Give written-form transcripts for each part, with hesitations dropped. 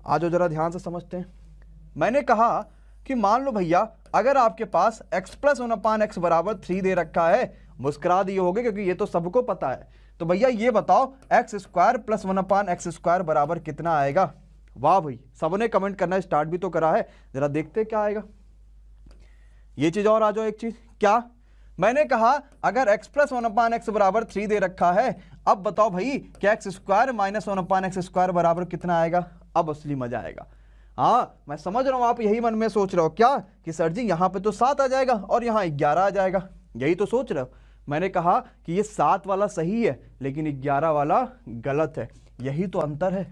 आ जाओ जरा ध्यान से समझते हैं। मैंने कहा कि मान लो भैया अगर आपके पास x प्लस 1/x बराबर 3 दे रखा है, मुस्कुरा दिए होगे क्योंकि ये तो सबको पता है। तो भैया ये बताओ x square plus 1/x square बराबर कितना आएगा। वाह भाई, सबने कमेंट करना स्टार्ट भी तो करा है, जरा देखते क्या आएगा। ये चीज और आ जाओ, एक चीज क्या मैंने कहा अगर x प्लस 1/x बराबर 3 दे रखा है, अब बताओ भाई कि x square minus 1/x square बराबर कितना आएगा। अब असली मजा आएगा। हाँ मैं समझ रहा हूं आप यही मन में सोच रहे हो क्या कि सर जी यहां पे तो 7 आ जाएगा और यहां 11 आ जाएगा, यही तो सोच रहे हो। मैंने कहा कि ये 7 वाला सही है लेकिन 11 वाला गलत है। यही तो अंतर है,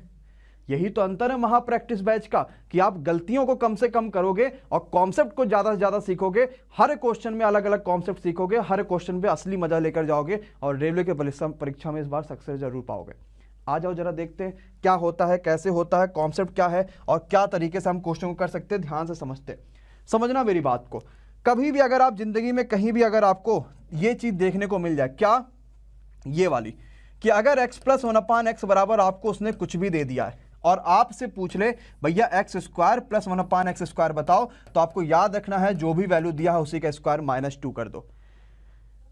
यही तो अंतर है महा प्रैक्टिस बैच का, कि आप गलतियों को कम से कम करोगे और कॉन्सेप्ट को ज्यादा से ज्यादा सीखोगे। हर क्वेश्चन में अलग अलग कॉन्सेप्ट सीखोगे, हर क्वेश्चन पे असली मजा लेकर जाओगे और रेलवे के परीक्षा में इस बार सक्सेस जरूर पाओगे। आ जाओ जरा देखते हैं क्या होता है, कैसे होता है, कॉन्सेप्ट क्या है और क्या तरीके से हम क्वेश्चन को कर सकते हैं। ध्यान से समझना मेरी बात को। कभी भी अगर आप जिंदगी में कहीं भी अगर आपको ये चीज देखने को मिल जाए, क्या ये वाली, कि अगर x प्लस 1/x बराबर आपको उसने कुछ भी दे दिया है और आपसे पूछ ले भैया x square plus 1/x square बताओ, तो आपको याद रखना है जो भी वैल्यू दिया है उसी का स्क्वायर -2 कर दो।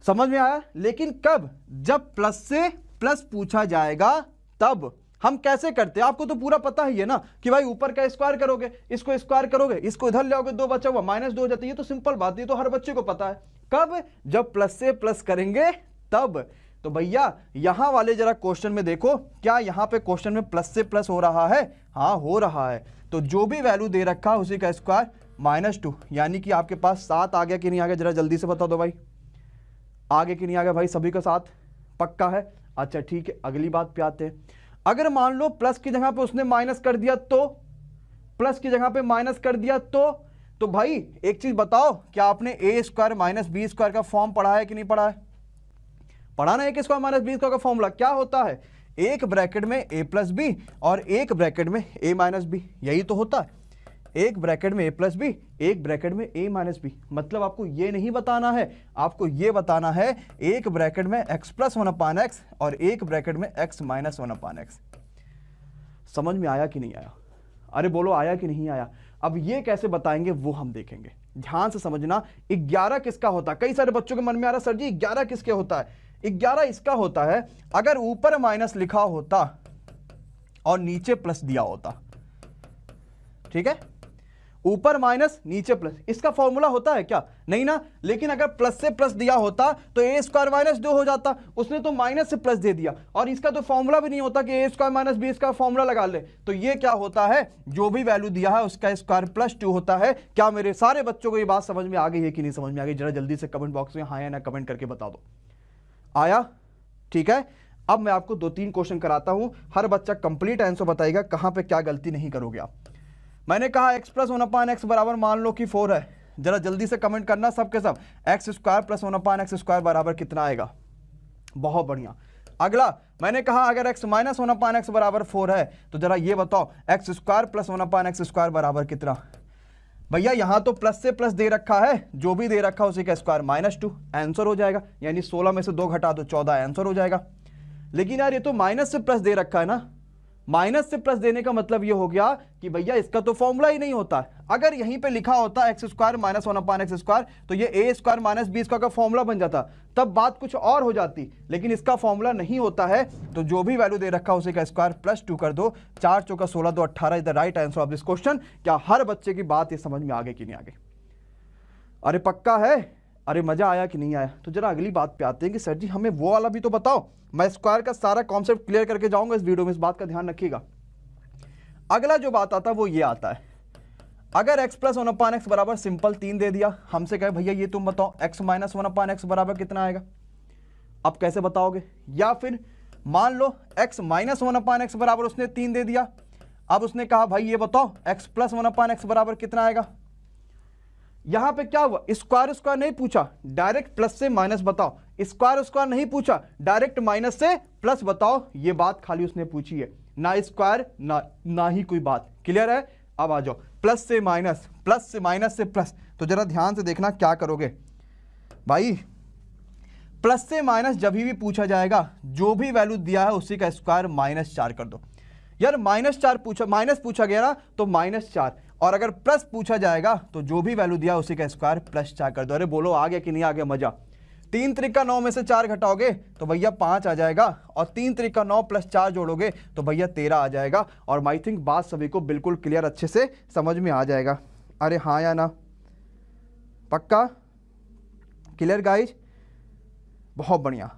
समझ में आया। लेकिन कब, जब प्लस से प्लस पूछा जाएगा तब। हम कैसे करते हैं आपको तो पूरा पता ही है ना, कि भाई ऊपर का स्क्वायर करोगे, इसको स्क्वायर करोगे, इसको इधर ले आओगे, 2 बचा हुआ -2 हो जाता है। ये तो सिंपल बात है, ये तो हर बच्चे को पता है। कब, जब प्लस से प्लस करेंगे तब। तो भैया यहां वाले जरा क्वेश्चन में देखो, क्या यहां पे क्वेश्चन में प्लस से प्लस हो रहा है। हाँ हो रहा है। तो जो भी वैल्यू दे रखा है उसी का स्क्वायर -2, यानी कि आपके पास 7 आ गया कि नहीं आ गया, जरा जल्दी से बता दो भाई। आगे कि नहीं आ गया भाई, सभी का 7 पक्का है। अच्छा ठीक है, अगली बात पे आते हैं। अगर मान लो प्लस की जगह पे उसने माइनस कर दिया तो, प्लस की जगह पे माइनस कर दिया तो भाई एक चीज बताओ, क्या आपने a square minus b square का फॉर्म पढ़ा है कि नहीं पढ़ा है। पढ़ा ना, a square minus b square का फॉर्मूला क्या होता है, एक ब्रैकेट में a प्लस बी और एक ब्रैकेट में a माइनस बी, यही तो होता है। एक ब्रैकेट में a प्लस बी, एक ब्रैकेट में a माइनस बी। मतलब आपको ये नहीं बताना है, आपको ये बताना है एक ब्रैकेट में x प्लस 1/x और एक ब्रैकेट में x माइनस 1/x। समझ में आया कि नहीं आया। अरे बोलो आया कि नहीं आया। अब ये कैसे बताएंगे वो हम देखेंगे। ध्यान से समझना। 11 किसका होता है, कई सारे बच्चों के मन में आ रहा सर जी 11 किसके होता है। 11 इसका होता है अगर ऊपर माइनस लिखा होता और नीचे प्लस दिया होता। ठीक है, ऊपर माइनस नीचे प्लस, इसका फॉर्मूला होता है क्या, नहीं ना। लेकिन अगर प्लस से प्लस दिया होता तो a स्क्वायर -2 हो जाता। उसने तो माइनस से प्लस दे दिया और इसका तो फॉर्मूला भी नहीं होता कि a स्क्वायर माइनस बी इसका फॉर्मूला लगा ले। तो ये क्या होता है, जो भी वैल्यू दिया है उसका स्क्वायर +2 होता है। क्या मेरे सारे बच्चों को ये बात समझ में आ गई है कि नहीं समझ में आ गई, जरा जल्दी से कमेंट बॉक्स में हाँ या ना कमेंट करके बता दो। आया, ठीक है। अब मैं आपको 2-3 क्वेश्चन कराता हूं, हर बच्चा कंप्लीट आंसर बताएगा कहां पे क्या गलती नहीं करोगे आप। मैंने कहा x प्लस 1/x बराबर मान लो कि 4 है, जरा जल्दी से कमेंट करना सबके सब, x square plus 1/x square बराबर कितना आएगा। बहुत बढ़िया। अगला मैंने कहा अगर x माइनस 1/x बराबर 4 है तो जरा ये बताओ x square plus 1/x square बराबर कितना। भैया यहां तो प्लस से प्लस दे रखा है, जो भी दे रखा है उसी का स्क्वायर -2 आंसर हो जाएगा, यानी 16 में से 2 घटा दो 14 आंसर हो जाएगा। लेकिन यार ये तो माइनस से प्लस दे रखा है ना, माइनस से प्लस देने का मतलब ये हो गया कि भैया इसका तो फॉर्मूला ही नहीं होता। अगर यहीं पे लिखा होता x square minus 1/x square तो ये a square minus b square का फॉर्मूला बन जाता, तब बात कुछ और हो जाती। लेकिन इसका फॉर्मूला नहीं होता है, तो जो भी वैल्यू दे रखा है उसी का स्क्वायर +2 कर दो। 4 चौका 16 2 18 is the right answer of this question. क्या हर बच्चे की बात ये समझ में आ गई कि नहीं आ गई। अरे पक्का है, अरे मजा आया कि नहीं आया। तो जरा अगली बात पे आते हैं कि सर जी हमें वो वाला भी तो बताओ। मैं स्क्वायर का सारा कॉन्सेप्ट क्लियर करके जाऊंगा इस वीडियो में, इस बात का ध्यान रखिएगा। अगला जो बात आता है वो ये आता है, अगर x प्लस 1/x बराबर सिंपल 3 दे दिया, हमसे कहे भैया ये तुम बताओ x माइनस 1/x बराबर कितना आएगा। अब कैसे बताओगे, या फिर मान लो x माइनस 1/x बराबर उसने 3 दे दिया, अब उसने कहा भाई ये बताओ x प्लस 1/x बराबर कितना आएगा। यहां पे क्या हुआ, स्क्वायर स्क्वायर नहीं पूछा, डायरेक्ट प्लस से माइनस बताओ। स्क्वायर स्क्वायर नहीं पूछा, डायरेक्ट माइनस से प्लस बताओ। ये बात खाली उसने पूछी है, ना स्क्वायर ना ही कोई बात। क्लियर है। अब आ जाओ प्लस से माइनस, प्लस से माइनस से प्लस। तो जरा ध्यान से देखना क्या करोगे भाई। प्लस से माइनस जब भी पूछा जाएगा, जो भी वैल्यू दिया है उसी का स्क्वायर -4 कर दो। यार -4 पूछा, माइनस पूछा गया ना तो -4, और अगर प्लस पूछा जाएगा तो जो भी वैल्यू दिया उसी का स्क्वायर +4 कर दो। अरे बोलो आ गया कि नहीं आ गया मजा। 3 त्रिका 9 में से 4 घटाओगे तो भैया 5 आ जाएगा, और 3 त्रिका 9 + 4 जोड़ोगे तो भैया 13 आ जाएगा। और आई थिंक बात सभी को बिल्कुल क्लियर अच्छे से समझ में आ जाएगा। अरे हाँ या ना, पक्का क्लियर गाइज, बहुत बढ़िया।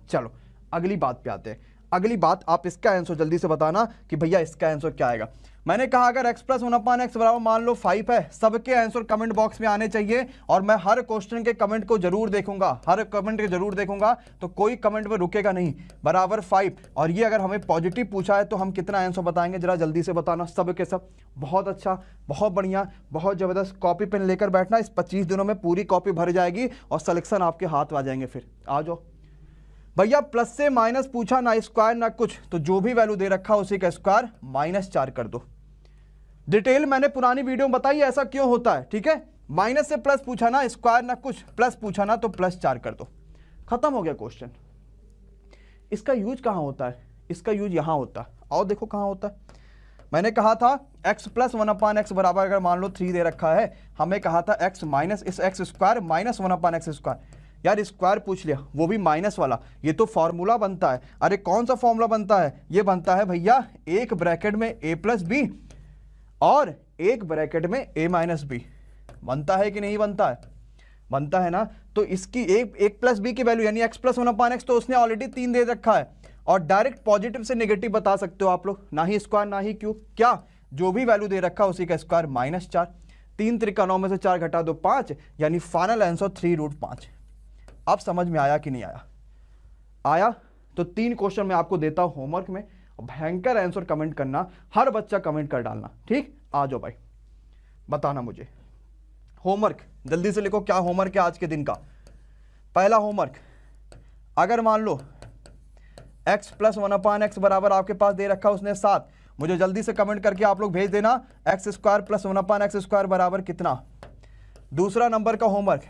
चलो अगली बात पे आते हैं। अगली बात, आप इसका आंसर जल्दी से बताना कि भैया इसका आंसर क्या आएगा। मैंने कहा अगर x + 1/x बराबर मान लो 5 है, सबके आंसर कमेंट बॉक्स में आने चाहिए, और मैं हर क्वेश्चन के कमेंट को जरूर देखूंगा, हर कमेंट को जरूर देखूंगा, तो कोई कमेंट में रुकेगा नहीं। बराबर 5, और ये अगर हमें पॉजिटिव पूछा है तो हम कितना आंसर बताएंगे, जरा जल्दी से बताना सब के सब। बहुत अच्छा, बहुत बढ़िया, बहुत जबरदस्त। कॉपी पेन लेकर बैठना, इस 25 दिनों में पूरी कॉपी भर जाएगी और सिलेक्शन आपके हाथ आ जाएंगे। फिर आ जाओ भैया, प्लस से माइनस पूछा, ना स्क्वायर ना कुछ, तो जो भी वैल्यू दे रखा उसी का स्क्वायर -4 कर दो। डिटेल मैंने पुरानी वीडियो में बताई ऐसा क्यों होता है, ठीक है। माइनस से प्लस पूछा ना, स्क्वायर ना कुछ, प्लस पूछा ना तो +4 कर दो, खत्म हो गया क्वेश्चन। इसका यूज कहां होता है, इसका यूज यहां होता है। आओ देखो कहां होता है। मैंने कहा था x + 1/x बराबर अगर मान लो 3 दे रखा है, हमें कहा था x माइनस इस x स्क्वायर -1/x स्क्वायर। यार स्क्वायर पूछ लिया, वो भी माइनस वाला, ये तो फॉर्मूला बनता है। अरे कौन सा फॉर्मूला बनता है, ये बनता है भैया एक ब्रैकेट में a + b और एक ब्रैकेट में a - b। बनता है कि नहीं बनता है, बनता है ना। तो इसकी एक + b की वैल्यू यानी x + 1/x, तो उसने ऑलरेडी 3 दे रखा है, और डायरेक्ट पॉजिटिव से नेगेटिव बता सकते हो आप लोग, ना ही स्क्वायर ना ही क्यूब, क्या जो भी वैल्यू दे रखा उसी का स्क्वायर -4। 3 त्रिका 9 में से 4 घटा दो 5, यानी फाइनल आंसर 3√5। अब समझ में आया कि नहीं आया, आया तो 3 क्वेश्चन मैं आपको देता हूं होमवर्क में, भयंकर आंसर कमेंट करना, हर बच्चा कमेंट कर डालना, ठीक। आ जाओ भाई, बताना मुझे होमवर्क, जल्दी से लिखो क्या होमवर्क है आज के दिन का। पहला होमवर्क, अगर मान लो x + 1/x बराबर आपके पास दे रखा उसने 7, मुझे जल्दी से कमेंट करके आप लोग भेज देना x² + 1/x स्क्वायर बराबर कितना। दूसरा नंबर का होमवर्क,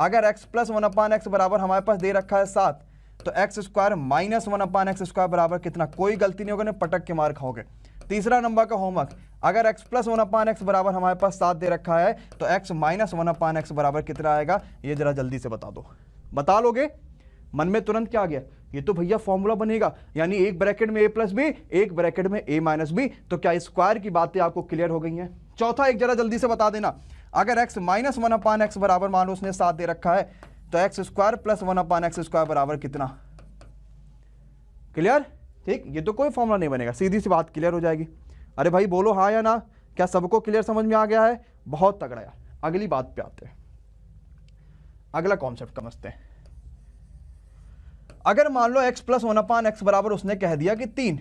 अगर x + 1/x बराबर हमारे पास दे रखा है 7, तो x² - 1/x स्क्वायर बराबर कितना। कोई गलती नहीं होगा ना, पटक के मार खाओगे। तीसरा नंबर का होमवर्क, अगर x + 1/x बराबर हमारे पास 7 दे रखा है, तो x - 1/x बराबर कितना आएगा, ये जरा जल्दी से बता दो। बता लोगे, मन में तुरंत क्या आ गया, ये तो भैया फॉर्मूला बनेगा, यानी एक ब्रैकेट में a + b, एक ब्रैकेट में a - b। तो क्या स्क्वायर की बातें आपको क्लियर हो गई हैं। चौथा एक जरा जल्दी से बता देना, अगर x - 1/x बराबर मान लो उसने 7 दे रखा है, तो x² + 1/x स्क्वायर बराबर कितना। क्लियर, ठीक। ये तो कोई फॉर्मूला नहीं बनेगा, सीधी सी बात क्लियर हो जाएगी। अरे भाई बोलो हाँ या ना, क्या सबको क्लियर समझ में आ गया है, बहुत तगड़ा यार। अगली बात पे आते हैं, अगला कॉन्सेप्ट समझते हैं। अगर मान लो x + 1/x बराबर उसने कह दिया कि 3,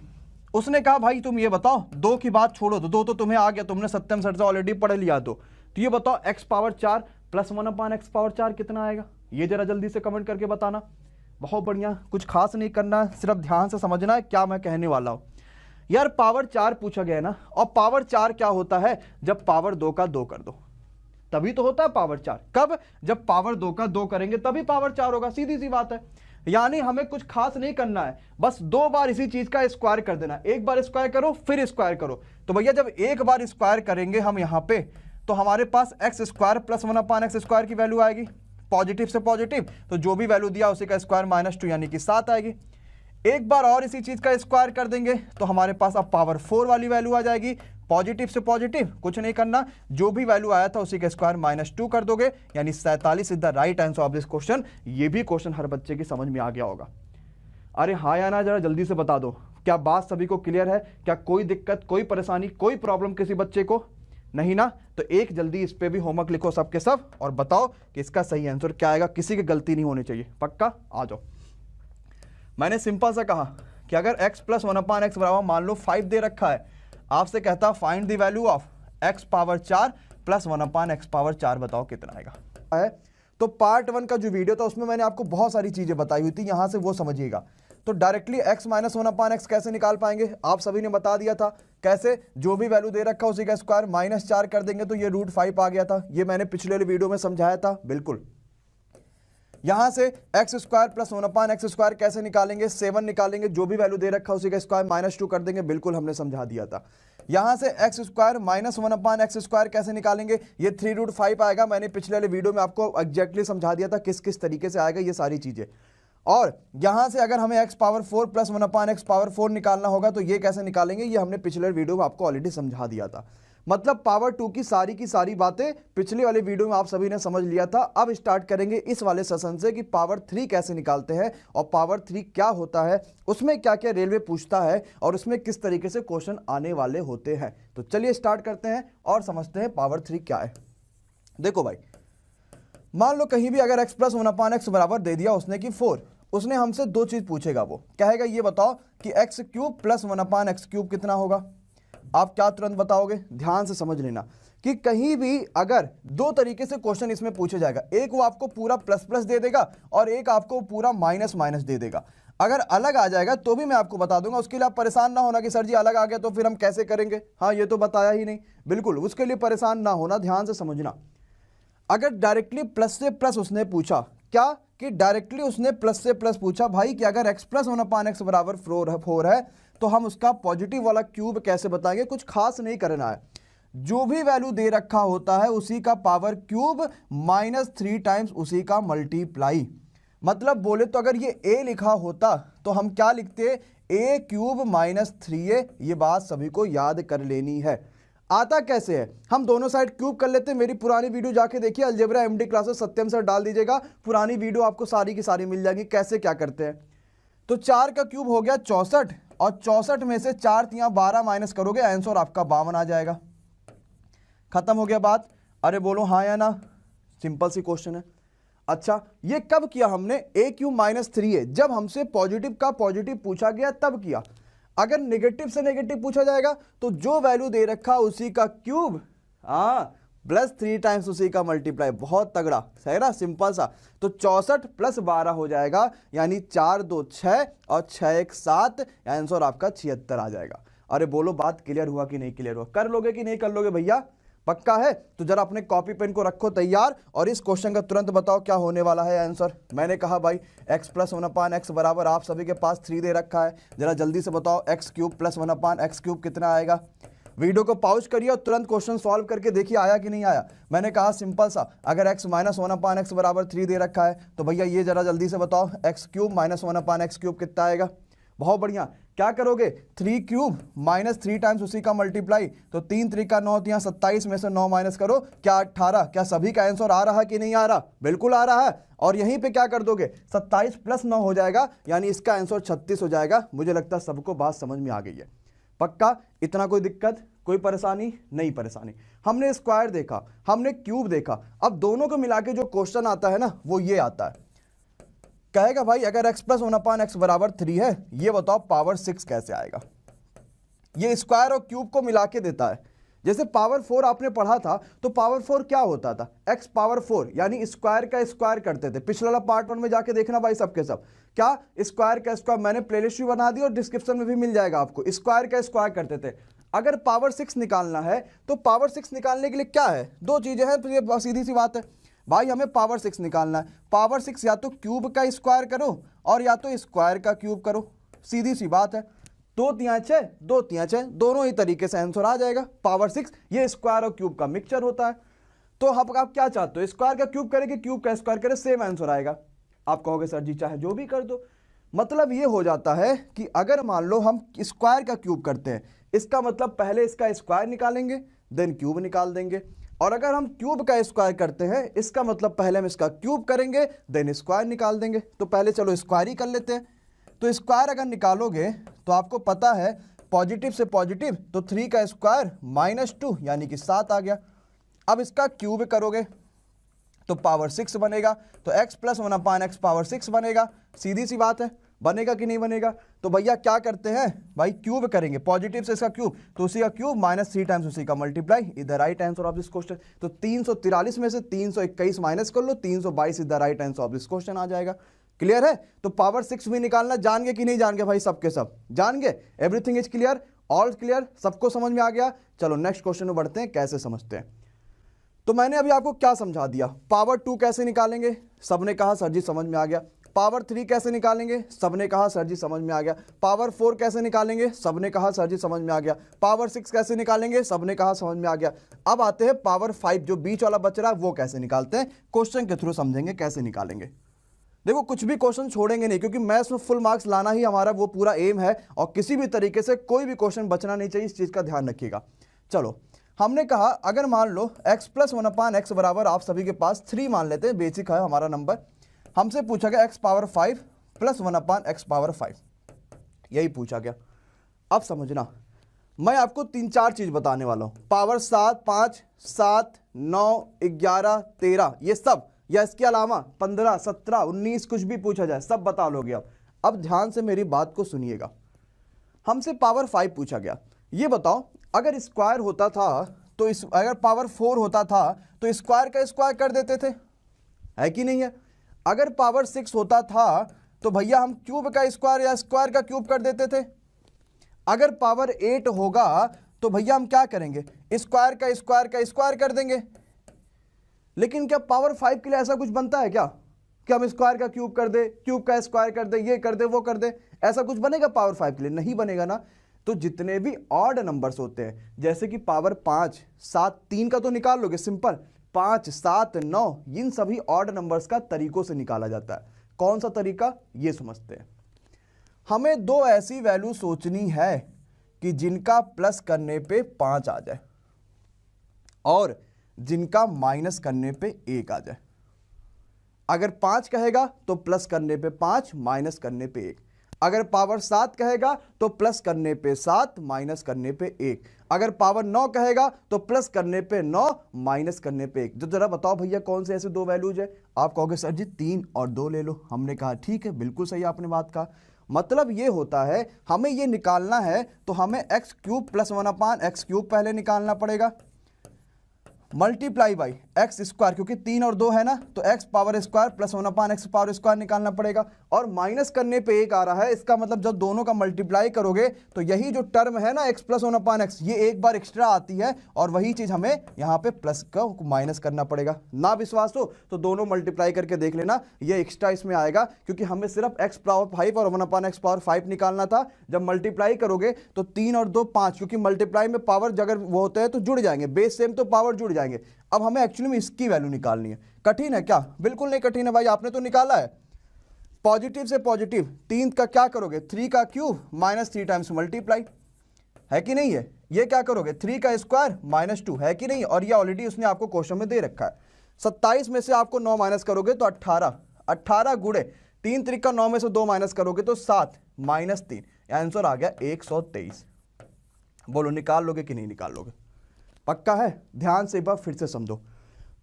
उसने कहा भाई तुम ये बताओ, 2 की बात छोड़ो, तो 2 तो तुम्हें आ गया, तुमने सत्यम सर से ऑलरेडी पढ़ लिया। तो ये बताओ x⁴ + 1/x⁴ कितना आएगा, ये जरा जल्दी से कमेंट करके बताना। बहुत बढ़िया, कुछ खास नहीं करना, सिर्फ ध्यान से समझना है क्या मैं कहने वाला हूं। यार पावर 4 पूछा गया ना, और पावर 4 क्या होता है, जब पावर 2 का 2 कर दो तभी तो होता है पावर 4। कब, जब पावर 2 का 2 करेंगे तभी पावर 4 होगा, सीधी सी बात है। यानी हमें कुछ खास नहीं करना है, बस 2 बार इसी चीज का स्क्वायर कर देना। एक बार स्क्वायर करो फिर स्क्वायर करो, तो भैया जब एक बार स्क्वायर करेंगे हम यहां पे, तो हमारे पास x² + 1/x स्क्वायर की वैल्यू आएगी, पॉजिटिव से पॉजिटिव, तो जो भी वैल्यू दिया उसी का स्क्वायर -2 यानी कि 7 आएगी। एक बार और इसी चीज का स्क्वायर कर देंगे तो हमारे पास अब पावर 4 वाली वैल्यू आ जाएगी, पॉजिटिव से पॉजिटिव, कुछ नहीं करना, जो भी वैल्यू आया था उसी का स्क्वायर -2 कर दोगे, यानी 47 is the right answer of this question. ये भी क्वेश्चन हर बच्चे की समझ में आ गया होगा। अरे हाँ या ना, जरा जल्दी से बता दो, क्या बात सभी को क्लियर है, क्या कोई दिक्कत, कोई परेशानी, कोई प्रॉब्लम किसी बच्चे को नहीं ना। तो एक जल्दी इस पे भी होमवर्क लिखो सबके सब, और बताओ कि इसका सही आंसर क्या आएगा, किसी की गलती नहीं होनी चाहिए, पक्का। आ जाओ, मैंने सिंपल सा कहा कि अगर x + 1/x बराबर मान लो 5 दे रखा है, आपसे कहता find the value of x⁴ + 1/x⁴, बताओ कितना आएगा है। तो पार्ट 1 का जो वीडियो था उसमें मैंने आपको बहुत सारी चीजें बताई हुई थी, यहां से वो समझिएगा। तो डायरेक्टली x - 1/x कैसे निकाल पाएंगे, आप सभी ने बता दिया था कैसे, जो भी वैल्यू दे रखा उसी का स्क्वायर -4 कर देंगे तो ये √5 आ गया था, ये मैंने पिछले वाले वीडियो में समझाया था। बिल्कुल, यहां से x square plus 1/x square कैसे निकालेंगे, 7 निकालेंगे, जो भी वैल्यू दे रखा है उसी का स्क्वायर -2 कर देंगे, बिल्कुल हमने समझा दिया था। यहां से एक्स स्क्वायर -1/x स्क्वायर कैसे निकालेंगे, ये 3√5 आएगा, मैंने पिछले वाले वीडियो में आपको एग्जैक्टली समझा दिया था किस किस तरीके से आएगा ये सारी चीजें। और यहां से अगर हमें x power 4 plus 1/x power 4 निकालना होगा तो ये कैसे निकालेंगे, ये हमने पिछले वीडियो में आपको ऑलरेडी समझा दिया था। मतलब पावर 2 की सारी बातें पिछले वाले वीडियो में आप सभी ने समझ लिया था। अब स्टार्ट करेंगे इस वाले सेशन से कि पावर 3 कैसे निकालते हैं और पावर 3 क्या होता है, उसमें क्या क्या रेलवे पूछता है और उसमें किस तरीके से क्वेश्चन आने वाले होते हैं। तो चलिए स्टार्ट करते हैं और समझते हैं पावर 3 क्या है। देखो भाई, मान लो कहीं भी अगर x प्लस 1/x बराबर दे दिया उसने कि 4, उसने हमसे दो चीज पूछेगा, वो कहेगा ये बताओ कि x cube plus 1/x cube कितना होगा। आप क्या तुरंत बताओगे, ध्यान से समझ लेना कि कहीं भी अगर दो तरीके से क्वेश्चन इसमें पूछे जाएगा, एक वो आपको पूरा प्लस प्लस दे देगा और एक आपको पूरा माइनस माइनस दे देगा। अगर अलग आ जाएगा तो भी मैं आपको बता दूंगा, उसके लिए आप परेशान ना होना कि सर जी अलग आ गया तो फिर हम कैसे करेंगे, हाँ ये तो बताया ही नहीं, बिल्कुल उसके लिए परेशान ना होना, ध्यान से समझना। अगर डायरेक्टली प्लस से प्लस उसने पूछा, क्या कि डायरेक्टली उसने प्लस से प्लस पूछा भाई कि अगर x प्लस 1/x बराबर 4 है तो हम उसका पॉजिटिव वाला क्यूब कैसे बताएंगे, कुछ खास नहीं करना है, जो भी वैल्यू दे रखा होता है उसी का पावर क्यूब -3 टाइम्स उसी का मल्टीप्लाई। मतलब बोले तो अगर ये a लिखा होता तो हम क्या लिखते, a क्यूब -3a, ये बात सभी को याद कर लेनी है। आता कैसे है, हम दोनों साइड क्यूब कर लेते हैं। मेरी पुरानी वीडियो जाके देखिए, अलजेब्रा एमडी क्लासेस सत्यम सर डाल दीजिएगा, पुरानी वीडियो आपको सारी की सारी मिल जाएगी कैसे क्या करते हैं। तो 4 का क्यूब हो गया 64 और 64 में से 4 तियां 12 माइनस करोगे, आंसर आपका 52 आ जाएगा। खत्म हो गया बात। अरे बोलो हाँ या ना, सिंपल सी क्वेश्चन है। अच्छा ये कब किया हमने, a क्यूब -3a, जब हमसे पॉजिटिव का पॉजिटिव पूछा गया तब किया। अगर नेगेटिव से नेगेटिव पूछा जाएगा तो जो वैल्यू दे रखा उसी का क्यूब, +3 टाइम्स उसी का मल्टीप्लाई, बहुत तगड़ा, सही ना, सिंपल सा। तो 64 + 12 हो जाएगा, यानी 4 2 6 और 6 1 7, आंसर आपका 76 आ जाएगा। अरे बोलो बात क्लियर हुआ कि नहीं क्लियर हुआ, कर लोगे कि नहीं कर लोगे भैया, पक्का है? तो जरा अपने कॉपी पेन को रखो तैयार और इस क्वेश्चन का तुरंत बताओ क्या होने वाला है आंसर। मैंने कहा भाई x प्लस 1/x बराबर आप सभी के पास 3 दे रखा है, जरा जल्दी से बताओ x cube plus 1/x cube कितना आएगा। वीडियो को पॉज करिए और तुरंत क्वेश्चन सॉल्व करके देखिए आया कि नहीं आया। मैंने कहा सिंपल सा, अगर x माइनस 1/x बराबर 3 दे रखा है तो भैया ये जरा जल्दी से बताओ x cube minus 1/x cube कितना आएगा। बहुत बढ़िया, क्या करोगे, 3 क्यूब -3 टाइम्स उसी का मल्टीप्लाई, तो 3 3 का 9, 27 में से 9 माइनस करो, क्या 18। क्या सभी का आंसर आ रहा है कि नहीं आ रहा, बिल्कुल आ रहा है। और यहीं पे क्या कर दोगे, 27 + 9 हो जाएगा, यानी इसका आंसर 36 हो जाएगा। मुझे लगता है सबको बात समझ में आ गई है, पक्का, इतना कोई दिक्कत कोई परेशानी नहीं। परेशानी हमने स्क्वायर देखा, हमने क्यूब देखा, अब दोनों को मिला के जो क्वेश्चन आता है ना वो ये आता है, कहेगा भाई अगर x प्लस 1/x बराबर 3 है, ये बताओ पावर 6 कैसे आएगा। ये स्क्वायर और क्यूब को मिला के देता है। जैसे पावर 4 आपने पढ़ा था तो पावर 4 क्या होता था, x पावर 4, यानी स्क्वायर का स्क्वायर करते थे। पिछले वाला पार्ट 1 में जाके देखना भाई सबके सब, क्या स्क्वायर का स्क्वायर, मैंने प्लेलिस्ट भी बना दी और डिस्क्रिप्शन में भी मिल जाएगा आपको। स्क्वायर का स्क्वायर करते थे। अगर पावर 6 निकालना है तो पावर 6 निकालने के लिए क्या है, दो चीजें हैं, तो ये सीधी सी बात है भाई, हमें पावर 6 निकालना है। पावर 6 या तो क्यूब का स्क्वायर करो और या तो स्क्वायर का क्यूब करो, सीधी सी बात है। 2 तियां 6, 2 तियां 6, दोनों ही तरीके से आंसर आ जाएगा। पावर 6 ये स्क्वायर और क्यूब का मिक्सचर होता है। तो आप क्या चाहते हो, स्क्वायर का क्यूब करेंगे, क्यूब का स्क्वायर करें, सेम आंसर आएगा। आप कहोगे सर जी चाहे जो भी कर दो। मतलब ये हो जाता है कि अगर मान लो हम स्क्वायर का क्यूब करते हैं, इसका मतलब पहले इसका स्क्वायर निकालेंगे देन क्यूब निकाल देंगे, और अगर हम क्यूब का स्क्वायर करते हैं इसका मतलब पहले हम इसका क्यूब करेंगे देन स्क्वायर निकाल देंगे। तो पहले चलो स्क्वायर ही कर लेते हैं। तो स्क्वायर अगर निकालोगे तो आपको पता है पॉजिटिव से पॉजिटिव, तो 3 का स्क्वायर -2 यानी कि 7 आ गया। अब इसका क्यूब करोगे तो पावर 6 बनेगा, तो x प्लस 1/x पावर 6 बनेगा। सीधी सी बात है, बनेगा कि नहीं बनेगा। तो भैया क्या करते हैं भाई, क्यूब करेंगे, पॉजिटिव से इसका क्यूब, तो उसी का क्यूब -3 टाइम्स उसी का multiply, is the right answer of this question. तो 343 में से 321 माइनस कर लो, 322 is the right answer of this question आ जाएगा। क्लियर है? तो पावर 6 भी निकालना जान गए कि नहीं जान गए भाई, सबके सब जान गए, everything is clear, all clear, सबको समझ में आ गया। चलो नेक्स्ट क्वेश्चन में बढ़ते हैं, कैसे समझते हैं। तो मैंने अभी आपको क्या समझा दिया, पावर 2 कैसे निकालेंगे, सबने कहा सर जी समझ में आ गया। पावर 3 कैसे निकालेंगे, सबने कहा सर जी समझ में आ गया। पावर 4 कैसे निकालेंगे, सबने कहा सर जी समझ में आ गया। पावर 6 कैसे निकालेंगे, सबने कहा समझ में आ गया। अब आते हैं पावर 5, जो बीच वाला बच रहा है वो कैसे निकालते हैं, क्वेश्चन के थ्रू समझेंगे कैसे निकालेंगे। देखो कुछ भी क्वेश्चन छोड़ेंगे नहीं, क्योंकि मैथ्स में फुल मार्क्स लाना ही हमारा वो पूरा एम है, और किसी भी तरीके से कोई भी क्वेश्चन बचना नहीं चाहिए, इस चीज का ध्यान रखिएगा। चलो हमने कहा अगर मान लो x + 1/x बराबर, आप सभी के पास 3 मान लेते हैं, बेसिक है हमारा नंबर। हमसे पूछा गया x पावर 5 + 1/x पावर 5, यही पूछा गया। अब समझना, मैं आपको 3-4 चीज बताने वाला हूं, पावर 7, 5, 7, 9, 11, 13, ये सब, या इसके अलावा 15, 17, 19 कुछ भी पूछा जाए सब बता लोगे आप। अब ध्यान से मेरी बात को सुनिएगा। हमसे पावर 5 पूछा गया, ये बताओ अगर स्क्वायर होता था तो अगर पावर 4 होता था तो स्क्वायर का स्क्वायर कर देते थे, है कि नहीं है। अगर पावर 6 होता था तो भैया हम क्यूब का स्क्वायर या स्क्वायर का क्यूब कर देते थे। अगर पावर 8 होगा तो भैया हम क्या करेंगे, स्क्वायर का स्क्वायर का स्क्वायर कर देंगे। लेकिन क्या पावर 5 के लिए ऐसा कुछ बनता है क्या कि हम स्क्वायर का क्यूब कर दे, क्यूब का स्क्वायर कर दे, ये कर दे, वो कर दे, ऐसा कुछ बनेगा पावर 5 के लिए? नहीं बनेगा ना। तो जितने भी ऑड नंबर्स होते हैं, जैसे कि पावर 5, 7, 3 का तो निकाल लोगे सिंपल, 5, 7, 9, इन सभी ऑड नंबर्स का तरीकों से निकाला जाता है। कौन सा तरीका, ये समझते हैं। हमें 2 ऐसी वैल्यू सोचनी है कि जिनका प्लस करने पे 5 आ जाए और जिनका माइनस करने पे 1 आ जाए। अगर 5 कहेगा तो प्लस करने पे 5, माइनस करने पे 1। अगर पावर 7 कहेगा तो प्लस करने पे 7, माइनस करने पे 1। अगर पावर 9 कहेगा तो प्लस करने पे 9, माइनस करने पे 1। तो जरा बताओ भैया कौन से ऐसे 2 वैल्यूज है। आप कहोगे सर जी 3 और 2 ले लो। हमने कहा ठीक है, बिल्कुल सही आपने बात कहा। मतलब ये होता है हमें ये निकालना है तो हमें x³ + 1/x³ पहले निकालना पड़ेगा, मल्टीप्लाई बाई एक्स स्क्वायर, क्योंकि 3 और 2 है ना, तो x power square + 1/x power square निकालना पड़ेगा। और माइनस करने पे 1 आ रहा है, इसका मतलब जब दोनों का मल्टीप्लाई करोगे तो यही जो टर्म है ना x + 1/x, ये एक बार एक्स्ट्रा आती है, और वही चीज हमें यहाँ पे प्लस का माइनस करना पड़ेगा। ना विश्वास हो तो दोनों मल्टीप्लाई करके देख लेना, ये एक्स्ट्रा इसमें आएगा, क्योंकि हमें सिर्फ x पावर 5 और 1/x पावर 5 निकालना था। जब मल्टीप्लाई करोगे तो 3 और 2 5, क्योंकि मल्टीप्लाई में पावर अगर वो होते हैं तो जुड़ जाएंगे, बेस सेम तो पावर जुड़ जाएंगे। अब हमें एक्चुअली में इसकी वैल्यू निकालनी है। कठिन है क्या? बिल्कुल नहीं कठिन है भाई, आपने तो निकाला है। पॉजिटिव से पॉजिटिव 3 का क्या करोगे, 3 का क्यूब -3 टाइम्स मल्टीप्लाई, है कि नहीं है। ये क्या करोगे, 3 का स्क्वायर -2, है कि नहीं। और ये ऑलरेडी उसने आपको क्वेश्चन में दे रखा है। 27 में से आपको 9 माइनस करोगे तो 18, 18 गुणे 3 3 का 9 में से 2 माइनस करोगे तो 7, -3, आंसर आ गया 123। बोलो निकाल लोगे कि नहीं निकाल लोगे? पक्का है? ध्यान से एक बार फिर से समझो।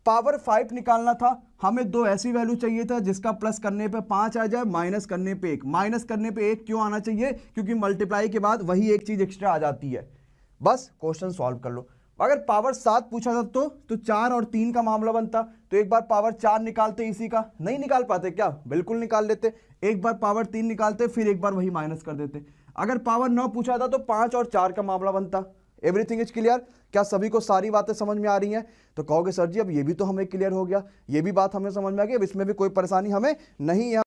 पावर 5 निकालना था, हमें 2 ऐसी वैल्यू चाहिए था जिसका प्लस करने पे 5 आ जाए, माइनस करने पे 1। माइनस करने पे 1 क्यों आना चाहिए? क्योंकि मल्टीप्लाई के बाद वही एक चीज एक्स्ट्रा आ जाती है। बस क्वेश्चन सॉल्व कर लो। अगर पावर 7 पूछा था तो 4 और 3 का मामला बनता, तो एक बार पावर 4 निकालते, इसी का नहीं निकाल पाते क्या? बिल्कुल निकाल लेते। एक बार पावर 3 निकालते, फिर एक बार वही माइनस कर देते। अगर पावर 9 पूछा था तो 5 और 4 का मामला बनता। Everything is clear? क्या सभी को सारी बातें समझ में आ रही हैं? तो कहोगे सर जी अब ये भी तो हमें क्लियर हो गया, ये भी बात हमें समझ में आ गई, अब इसमें भी कोई परेशानी हमें नहीं है।